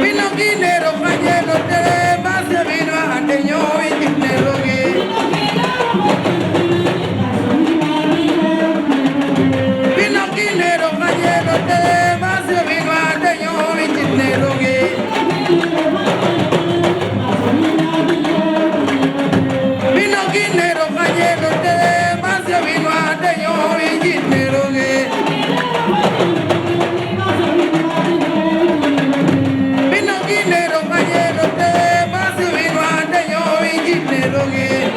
Pinoquinero, cayendo, te vas a vino a teño y quinero que. Pinoquinero, cayendo, te vas a vino a teño y quinero que. Pinoquinero, cayendo, te vas a vino a teño y quinero que. Pinoquinero, cayendo, te vas a vino a teño y quinero que.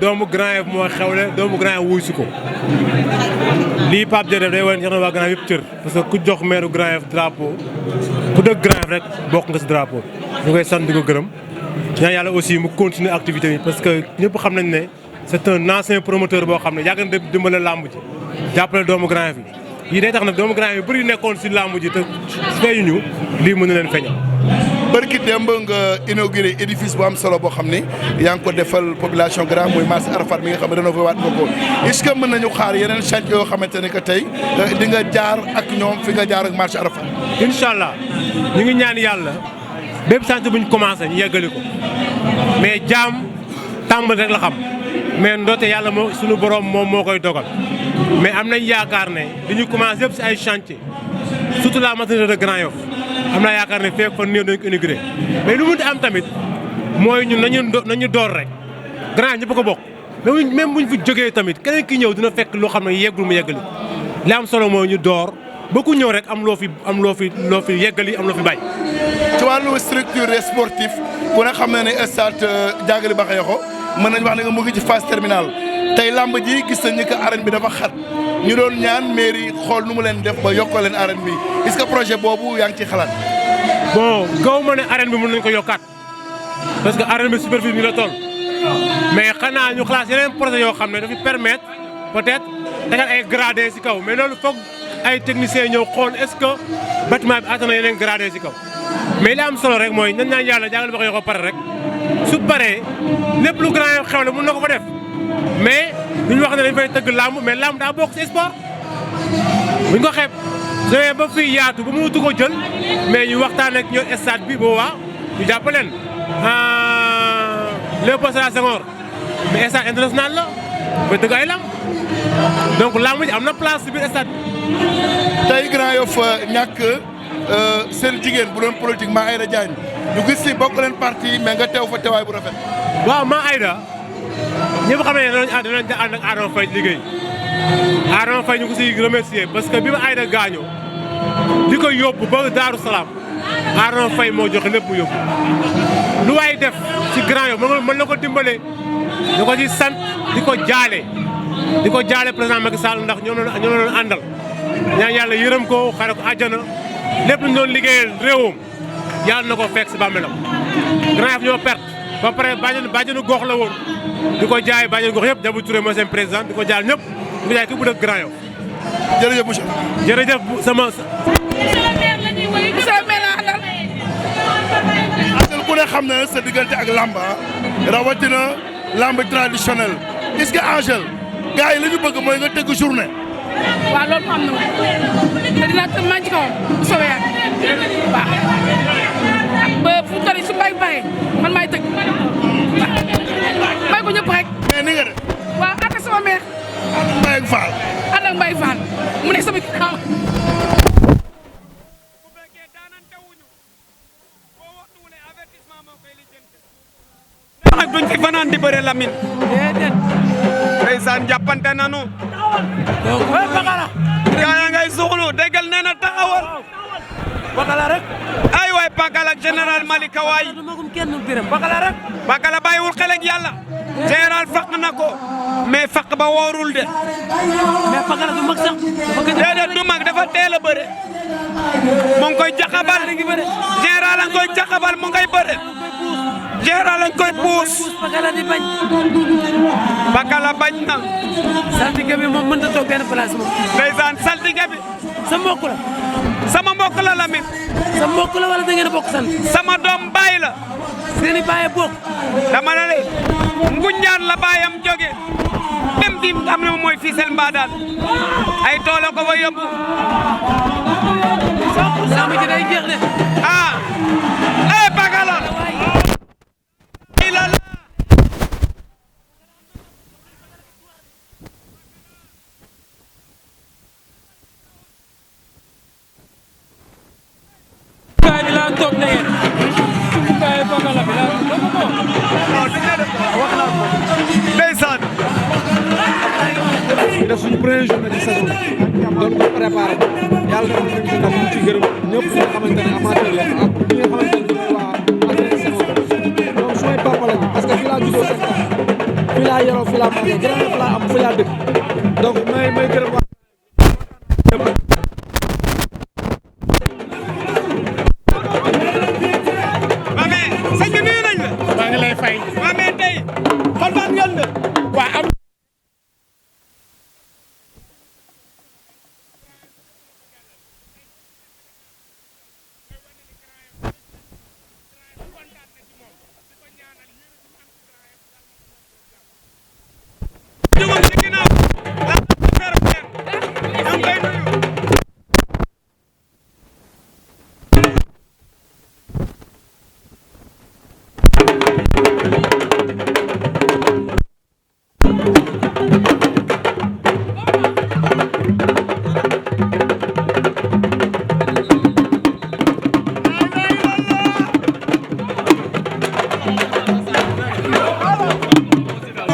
doomu Grand Yoff moo xewle doomu Grand Yoff wuy si ko lii Pape Dieng def day wane jox na waa Grand Yoff yëpp cër parce que ku jox maire Grand Yoff drapeau ku dëkk Grand Yoff rek bokk nga si drapeau ñu koy sant di ko gërëm ñaan yàlla aussi mu continuer activité yi parce que ñëpp xam nañ ne c'est un ancien promoteur boo xam ne yàgg na dimbale làmb ji jàppale doomu Grand Yoff yi day tax nag doomu Grand Yoff yu bëri nekkoon si làmb ji te feeñuñu lii mën na leen feeñal. barki démb nga inauguré édifice bu am solo boo xam ni yaa ngi ko defal population Grand muy marché Arafat mi nga xam ne rénové waat nga ko est-ce que mën nañu xaar yeneen chantier yoo xamante ne que tey di nga jaar ak ñoom fi nga jaar ak marché Arafat. incha allah ñu ngi ñaan yàlla bépp chantier bu ñu commencé ñu yeggali ko mais jaam tàmbali rek la xam mais ndoote yàlla moo suñu borom moom moo koy dogal mais am nañ yaakaar ne li ñu commencé yëpp si ay chantier surtout la maternité de Grand Yoff am naa yaakaar ne feek fan néew dañ ko inauguré mais lu mu di am tamit mooy ñun nañu door rek Grand Yoff ñëpp ko bokk même buñ fi jógee tamit keneen ki ñëw dina fekk loo xam ne yeggul mu yeggali li am solo mooy ñu door ba ku ñëw rek am loo fi yeggali am loo fi bàyyi. ci wàllu structure sportif ku ne xam na ne stade Diagali Bakayokho mën nañu wax ne nga mu ngi ci phase terminale tey lamb ji gis nañ ni que arène bi dafa xat ñu doon ñaan mairie xool nu mu leen def ba yokkoo leen arène bi est-ce que projet boobu yaa ngi ci xalaat. bon gaw ma ne arène bi mën nañu ko yokkaat parce que arène bi superficie bi la toll mais xanaa ñu xalaat yeneen projet yoo xam ne dafa permettre peut-être tegal ay gradé ci kaw mais loolu foog ay techniciens ñëw xool est-ce que bâtiment bi attan na yeneen gradé ci kaw mais li am solo rek mooy nañ naan yàlla Diagali Bakayokho pare rek su paree lépp lu Grand Yoff xewle mën na ko fa def mais duñu wax ne dañ fay tëgg làmb mais làmb daa bokk ci sport buñ ko xeeb soo ba fii yaatu ba mu wutu ko jël mais ñu waxtaan ak ñoom stade bi boobaa ñu jàpp leen Léopold Sédar Senghor mais stade international la ba tëgg ay làmb donc làmb ji am na place ci biir stade bi. tey Grand Yoff ñàkk seen jigéen bu doon politique maa Aïda Diagne ñu gis si bokk leen parti mais nga teew fa teewaay bu rafet. waaw maa Aïda ñëpp xam ne danañ ànd ak Adama Faye liggéey Adama Faye ñu ko siy remercier parce que bi ma Aïda gaañoo di ko yóbbu ba Daaru Salaam Adama Faye moo joxe lépp mu yóbbu lu waay def ci Grand Yoff mën na ko dimbale di ko ci sant di ko jaale président Macky Sall ndax ñoom la doon àndal ñaan yàlla yërëm ko xare ko àjjana lépp lu ñu doon liggéeyal réewam yàlla na ko fekk si bàmmeelam Grand Yoff ñoo perte ba pare bàjjenu gox la woon di ko jaay bàjjenu gox yëpp Diabou Touré mooy seen président di ko jaal ñëpp di ko jaay ki bu dëkk Grand Yoff. jërëjëf monsieur. jërëjëf sama. Angel ku ne xam na sa diggante ak lamba rawatina lamb traditionnel est-ce que Angel gars yi la ñu bëgg mooy nga tëgg journée. waaw loolu am na moom te dinaa tënk maa ngi ci kawam bu soobee yàlla waaw ba fu mu toll nii su bàyyi bàyyee man maay tëgg waaw bàyyi ko ñëpp rek. mais ni nga def. waaw ànd ak sama mère. Mbaye ak Fall. ànd ak Mbaye Fall mu nekk sama ginnaaw. nag duñ fi fanaan di bëre Lamine. déedéet. ndeysaan jàppante nanu. Pakala. yaa ngay suxlu déggal nee na taxawal. Pakala rek. ay waay Pakala ak général Malika waay. Pakala rek. Pakala bàyyiwul xel ak yàlla. général faq na ko. mais faq ba woorul de. mais Pakala du mag sax. déedéet du mag dafa teel a bëre. mu ngi koy jaxabal. général a ngi koy jaxabal mu ngay bëre. général lañ koy puus. Pakala di bañ. Pakala bañ na. saltige bi moom mënut a toog benn place moom. ndeysaan saltige bi. sa mbokk la. sama mbokk la Lamine. sa mbokk la wala da ngeen a bokk sant. sama doom baay la. seen i baay bokk. dama ne le Ngunjaan la baayam jóge même di am na mooy Fissel Mbadaan ay toolo ko fa yóbbu. lamb ji day jeex de. ah Pakala. ndeysaan. ñu def suñu première journée de saison doon ko préparé yàlla dafa ñu ci ñu ci gërëm ñëpp ñi nga xamante ne amateur la ak ñi nga xamante ne waa athlète saison donc sumay papa lañu parce que fii laa juddoo seen tax fii laa laa yaroo fi laa màggee Grand Yoff laa am fi laa dëkk donc may gërëm waa sëñ bi nuyu nañ la. maa ngi lay fay. waa mais tey kontaan ngeen de. waa am. jógoon ci ginnaaw la faire ñoo ngi koy nuyu.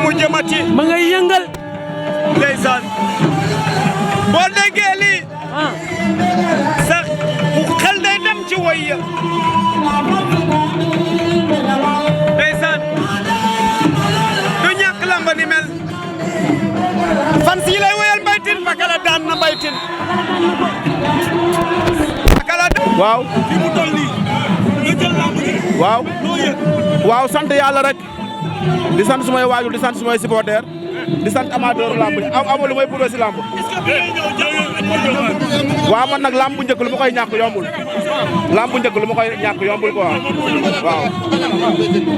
mu jëmati ma ngay yëngal. ndeysaan boo déggee lii sax xel day dem ci woy ya ndeysaan du ñàkk lamba ni mel fan si lay woyal Mbaye Tine Pakala daan na Mbaye Tine Pakala waaw fi mu toll nii nga jël lamb ji waaw loo yëg waaw sant yàlla rek di sant sumay waajur di sant sumay supporter di sant amateur lamb amul lu may prouvé si lamb waaw man nag lamb bu njëkk lu ma koy ñàkk yombul lamb bu njëkk lu ma koy ñàkk yombul quoi waaw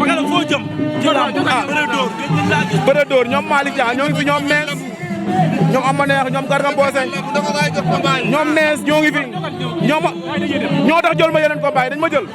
Pakala foo jëm ci lamb bëre dóor ñoom Malick Dia ñoo ngi fi ñoom nees ñoom ama neex ñoom Garga Mbossé ñoom nees ñoo ngi fi ñoo tax jël ma yeneen combat yi dañ ma jël